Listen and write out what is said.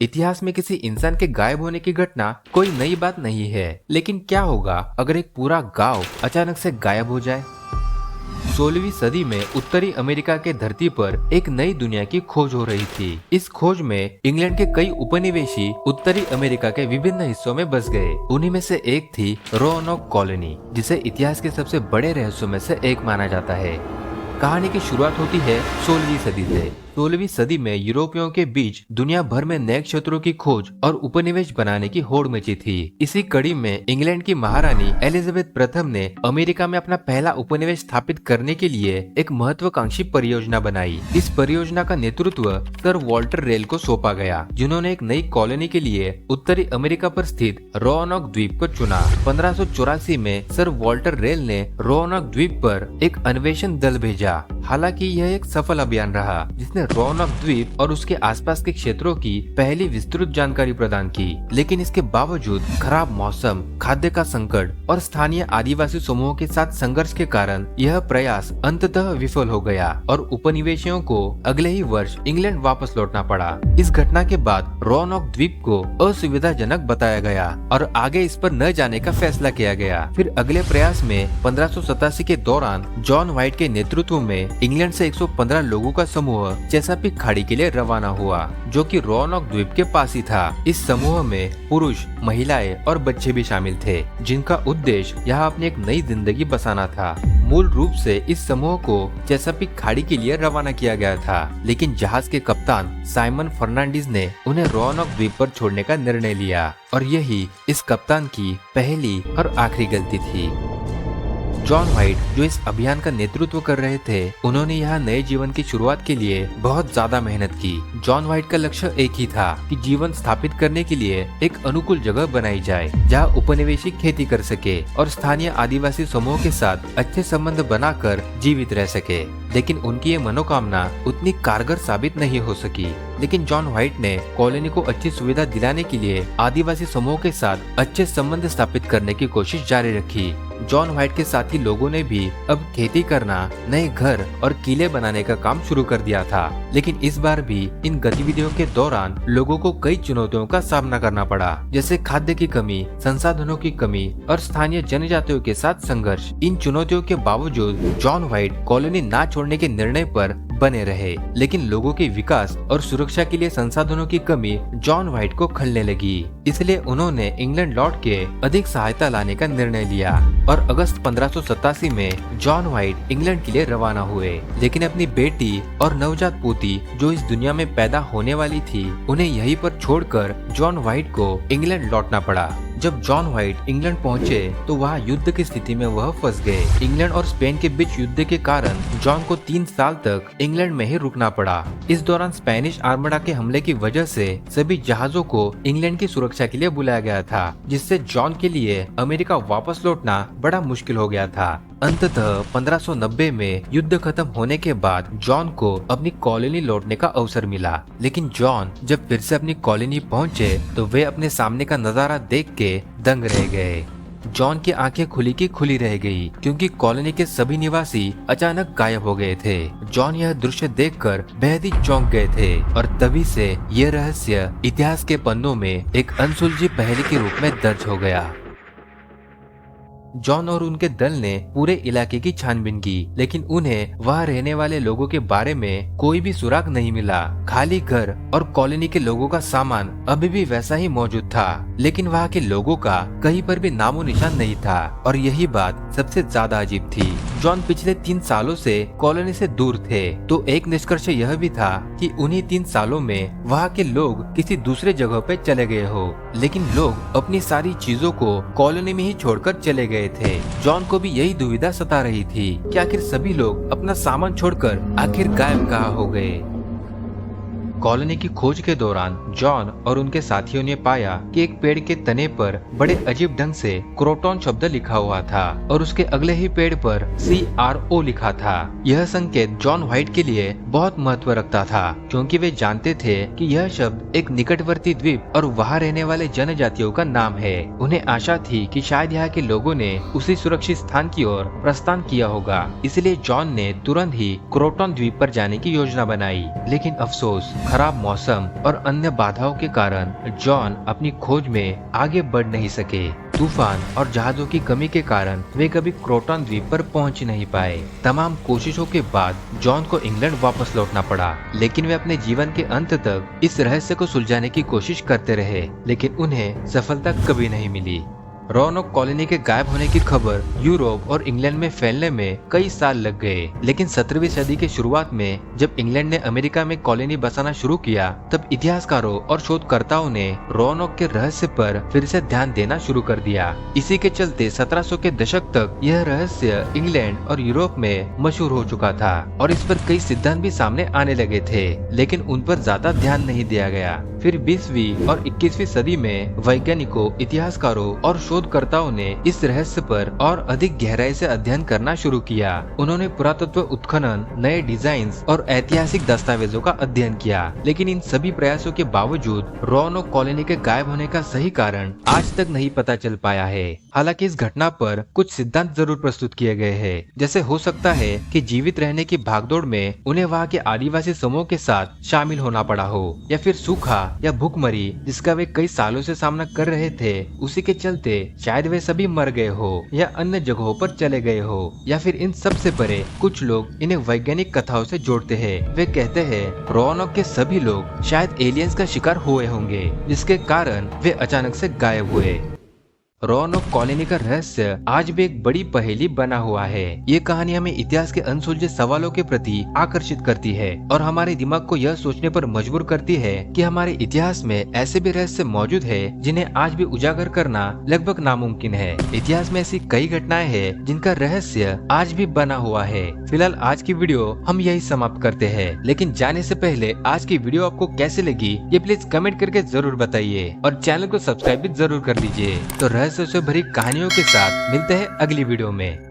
इतिहास में किसी इंसान के गायब होने की घटना कोई नई बात नहीं है, लेकिन क्या होगा अगर एक पूरा गांव अचानक से गायब हो जाए। 16वीं सदी में उत्तरी अमेरिका के धरती पर एक नई दुनिया की खोज हो रही थी। इस खोज में इंग्लैंड के कई उपनिवेशी उत्तरी अमेरिका के विभिन्न हिस्सों में बस गए। उन्हीं में से एक थी रोanoke कॉलोनी, जिसे इतिहास के सबसे बड़े रहस्यों में से एक माना जाता है। कहानी की शुरुआत होती है 16वीं सदी से। 16वीं सदी में यूरोपियों के बीच दुनिया भर में नए क्षेत्रों की खोज और उपनिवेश बनाने की होड़ मची थी। इसी कड़ी में इंग्लैंड की महारानी एलिजाबेथ प्रथम ने अमेरिका में अपना पहला उपनिवेश स्थापित करने के लिए एक महत्वाकांक्षी परियोजना बनाई। इस परियोजना का नेतृत्व सर वॉल्टर रेल को सौंपा गया, जिन्होंने एक नई कॉलोनी के लिए उत्तरी अमेरिका पर स्थित रोanoke द्वीप को चुना। 1584 में सर वॉल्टर रेल ने रोanoke द्वीप पर एक अन्वेषण दल भेजा। हालांकि यह एक सफल अभियान रहा, जिसने रोanoke द्वीप और उसके आसपास के क्षेत्रों की पहली विस्तृत जानकारी प्रदान की। लेकिन इसके बावजूद खराब मौसम, खाद्य का संकट और स्थानीय आदिवासी समूहों के साथ संघर्ष के कारण यह प्रयास अंततः विफल हो गया और उपनिवेशियों को अगले ही वर्ष इंग्लैंड वापस लौटना पड़ा। इस घटना के बाद रोanoke द्वीप को असुविधाजनक बताया गया और आगे इस पर न जाने का फैसला किया गया। फिर अगले प्रयास में 1587 के दौरान जॉन व्हाइट के नेतृत्व में इंग्लैंड से 115 लोगों का समूह चेसापीक खाड़ी के लिए रवाना हुआ, जो कि रोanoke द्वीप के पास ही था। इस समूह में पुरुष, महिलाएं और बच्चे भी शामिल थे, जिनका उद्देश्य यहाँ अपनी एक नई जिंदगी बसाना था। मूल रूप से इस समूह को चेसापीक खाड़ी के लिए रवाना किया गया था, लेकिन जहाज के कप्तान साइमन फर्नांडीज ने उन्हें रोanoke द्वीप पर छोड़ने का निर्णय लिया और यही इस कप्तान की पहली और आखिरी गलती थी। जॉन व्हाइट, जो इस अभियान का नेतृत्व कर रहे थे, उन्होंने यहाँ नए जीवन की शुरुआत के लिए बहुत ज्यादा मेहनत की। जॉन व्हाइट का लक्ष्य एक ही था कि जीवन स्थापित करने के लिए एक अनुकूल जगह बनाई जाए, जहाँ उपनिवेशी खेती कर सके और स्थानीय आदिवासी समूह के साथ अच्छे संबंध बनाकर जीवित रह सके। लेकिन उनकी ये मनोकामना उतनी कारगर साबित नहीं हो सकी। लेकिन जॉन व्हाइट ने कॉलोनी को अच्छी सुविधा दिलाने के लिए आदिवासी समूह के साथ अच्छे संबंध स्थापित करने की कोशिश जारी रखी। जॉन व्हाइट के साथी लोगों ने भी अब खेती करना, नए घर और किले बनाने का काम शुरू कर दिया था। लेकिन इस बार भी इन गतिविधियों के दौरान लोगों को कई चुनौतियों का सामना करना पड़ा, जैसे खाद्य की कमी, संसाधनों की कमी और स्थानीय जनजातियों के साथ संघर्ष। इन चुनौतियों के बावजूद जॉन व्हाइट कॉलोनी ना छोड़ने के निर्णय पर बने रहे, लेकिन लोगों के विकास और सुरक्षा के लिए संसाधनों की कमी जॉन व्हाइट को खलने लगी। इसलिए उन्होंने इंग्लैंड लौट के अधिक सहायता लाने का निर्णय लिया और अगस्त 1587 में जॉन व्हाइट इंग्लैंड के लिए रवाना हुए। लेकिन अपनी बेटी और नवजात पोती, जो इस दुनिया में पैदा होने वाली थी, उन्हें यहीं पर छोड़कर जॉन व्हाइट को इंग्लैंड लौटना पड़ा। जब जॉन व्हाइट इंग्लैंड पहुंचे तो वहां युद्ध की स्थिति में वह फंस गए। इंग्लैंड और स्पेन के बीच युद्ध के कारण जॉन को 3 साल तक इंग्लैंड में ही रुकना पड़ा। इस दौरान स्पेनिश आर्मडा के हमले की वजह से सभी जहाजों को इंग्लैंड की सुरक्षा के लिए बुलाया गया था, जिससे जॉन के लिए अमेरिका वापस लौटना बड़ा मुश्किल हो गया था। अंततः 1590 में युद्ध खत्म होने के बाद जॉन को अपनी कॉलोनी लौटने का अवसर मिला। लेकिन जॉन जब फिर से अपनी कॉलोनी पहुंचे तो वे अपने सामने का नजारा देख के दंग रह गए। जॉन की आंखें खुली की खुली रह गई, क्योंकि कॉलोनी के सभी निवासी अचानक गायब हो गए थे। जॉन यह दृश्य देखकर बेहद ही चौंक गए थे और तभी से ये रहस्य इतिहास के पन्नों में एक अनसुलझी पहेली के रूप में दर्ज हो गया। जॉन और उनके दल ने पूरे इलाके की छानबीन की, लेकिन उन्हें वहां रहने वाले लोगों के बारे में कोई भी सुराग नहीं मिला। खाली घर और कॉलोनी के लोगों का सामान अभी भी वैसा ही मौजूद था, लेकिन वहां के लोगों का कहीं पर भी नामो निशान नहीं था। और यही बात सबसे ज्यादा अजीब थी। जॉन पिछले 3 सालों से कॉलोनी से दूर थे, तो एक निष्कर्ष यह भी था कि उन्हीं 3 सालों में वहाँ के लोग किसी दूसरे जगह पे चले गए हो। लेकिन लोग अपनी सारी चीजों को कॉलोनी में ही छोड़कर चले गए थे। जॉन को भी यही दुविधा सता रही थी कि आखिर सभी लोग अपना सामान छोड़कर आखिर गायब कहाँ हो गए। कॉलोनी की खोज के दौरान जॉन और उनके साथियों ने पाया कि एक पेड़ के तने पर बड़े अजीब ढंग से क्रोटॉन शब्द लिखा हुआ था और उसके अगले ही पेड़ पर CRO लिखा था। यह संकेत जॉन व्हाइट के लिए बहुत महत्व रखता था, क्योंकि वे जानते थे कि यह शब्द एक निकटवर्ती द्वीप और वहां रहने वाले जनजातियों का नाम है। उन्हें आशा थी कि शायद यहाँ के लोगों ने उसी सुरक्षित स्थान की ओर प्रस्थान किया होगा। इसलिए जॉन ने तुरंत ही क्रोटॉन द्वीप पर जाने की योजना बनाई। लेकिन अफसोस, खराब मौसम और अन्य बाधाओं के कारण जॉन अपनी खोज में आगे बढ़ नहीं सके। तूफान और जहाजों की कमी के कारण वे कभी क्रोटन द्वीप पर पहुंच नहीं पाए। तमाम कोशिशों के बाद जॉन को इंग्लैंड वापस लौटना पड़ा, लेकिन वे अपने जीवन के अंत तक इस रहस्य को सुलझाने की कोशिश करते रहे, लेकिन उन्हें सफलता कभी नहीं मिली। रोanoke कॉलोनी के गायब होने की खबर यूरोप और इंग्लैंड में फैलने में कई साल लग गए, लेकिन 17वीं सदी के शुरुआत में जब इंग्लैंड ने अमेरिका में कॉलोनी बसाना शुरू किया, तब इतिहासकारों और शोधकर्ताओं ने रोanoke के रहस्य पर फिर से ध्यान देना शुरू कर दिया। इसी के चलते 1700 के दशक तक यह रहस्य इंग्लैंड और यूरोप में मशहूर हो चुका था और इस पर कई सिद्धांत भी सामने आने लगे थे, लेकिन उन पर ज्यादा ध्यान नहीं दिया गया। फिर 20वीं और 21वीं सदी में वैज्ञानिकों, इतिहासकारों और शोधकर्ताओं ने इस रहस्य पर और अधिक गहराई से अध्ययन करना शुरू किया। उन्होंने पुरातत्व उत्खनन, नए डिजाइन और ऐतिहासिक दस्तावेजों का अध्ययन किया, लेकिन इन सभी प्रयासों के बावजूद रोanoke कॉलोनी के गायब होने का सही कारण आज तक नहीं पता चल पाया है। हालांकि इस घटना पर कुछ सिद्धांत जरूर प्रस्तुत किए गए हैं, जैसे हो सकता है कि जीवित रहने की भागदौड़ में उन्हें वहाँ के आदिवासी समूह के साथ शामिल होना पड़ा हो, या फिर सूखा या भूखमरी जिसका वे कई सालों से सामना कर रहे थे, उसी के चलते शायद वे सभी मर गए हो या अन्य जगहों पर चले गए हो, या फिर इन सब से परे कुछ लोग इन्हें वैज्ञानिक कथाओं से जोड़ते हैं। वे कहते हैं रोanoke के सभी लोग शायद एलियंस का शिकार हुए होंगे, जिसके कारण वे अचानक से गायब हुए। रोanoke कॉलोनी का रहस्य आज भी एक बड़ी पहेली बना हुआ है। ये कहानी हमें इतिहास के अनसुलझे सवालों के प्रति आकर्षित करती है और हमारे दिमाग को यह सोचने पर मजबूर करती है कि हमारे इतिहास में ऐसे भी रहस्य मौजूद है जिन्हें आज भी उजागर करना लगभग नामुमकिन है। इतिहास में ऐसी कई घटनाएं हैं जिनका रहस्य आज भी बना हुआ है। फिलहाल आज की वीडियो हम यही समाप्त करते हैं, लेकिन जाने से पहले आज की वीडियो आपको कैसे लगी ये प्लीज कमेंट करके जरूर बताइए और चैनल को सब्सक्राइब भी जरूर कर लीजिए। तो रहस्य से भरी कहानियों के साथ मिलते हैं अगली वीडियो में।